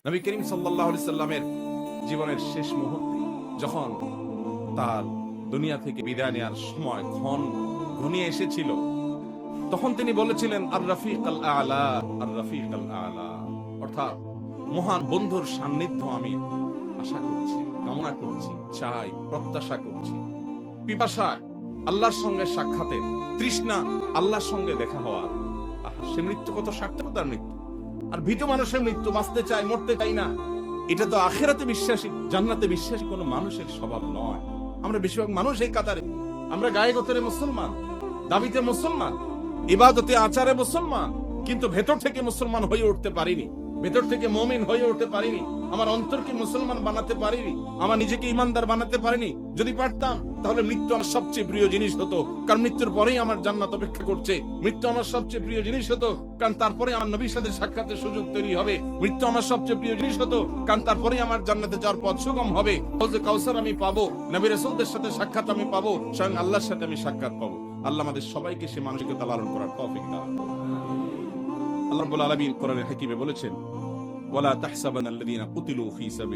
নবী করিম সাল্লাল্লাহু আলাইহি সাল্লামের জীবনের শেষ মুহূর্তে যখন তার দুনিয়া থেকে বিদায় নেওয়ার সময় ঘনিয়ে এসেছিল, তখন তিনি বলেছিলেন আর রফিক আল আলা, আর রফিক আল আলা, অর্থাৎ মহান বন্ধুর সান্নিধ্য আমি আশা করছি, কামনা করছি, চাই, প্রত্যাশা করছি। পিপাসা আল্লাহর সঙ্গে সাক্ষাতের, তৃষ্ণা আল্লাহর সঙ্গে দেখা হওয়ার। সে মৃত্যু কত স্বার্থকতার মৃত্যু। আর ভীত মানুষের মৃত্যু, বাঁচতে চাই, মরতে চাই না, এটা তো আখিরাতে বিশ্বাসী, জান্নাতে বিশ্বাসী কোনো মানুষের স্বভাব নয়। আমরা বেশিরভাগ মানুষ এই কাতারে, আমরা গায়ে গোতরে মুসলমান, দাবিতে মুসলমান, ইবাদতে আচারে মুসলমান, কিন্তু ভেতর থেকে মুসলমান হয়ে উঠতে পারিনি, ভেতর থেকে মুমিন হয়ে উঠতে পারিনি, আমার অন্তরকে মুসলমান বানাতে পারিনি, আমার নিজেকে ইমানদার বানাতে পারিনি। যদি পারতাম তাহলে মৃত্যু আমার সবচেয়ে প্রিয় জিনিস হতো, কারণ মৃত্যুর পরেই আমার জান্নাত অপেক্ষা করছে। মৃত্যু আমার সবচেয়ে প্রিয় জিনিস হতো, কারণ তারপরে আমার নবীর সাথে সাক্ষাতের সুযোগ তৈরি হবে। মৃত্যু আমার সবচেয়ে প্রিয় জিনিস হতো, কারণ তারপরে আমার জান্নাতে যাওয়ার পথ সুগম হবে। হাউজে কাউসার আমি পাবো, নবী রাসূলদের সাথে সাক্ষাৎ আমি পাবো, স্বয়ং আল্লাহর সাথে আমি সাক্ষাৎ পাবো। আল্লাহ আমাদের সবাইকে সে মানসিকতা লালন করার তৌফিক দান করুন। আল্লাহ রাব্বুল আলামিন কোরআনের হাকিমে বলেছেন, ওয়ালা তাহসাবানাল্লাযীনা কুতিলু ফী সাবিল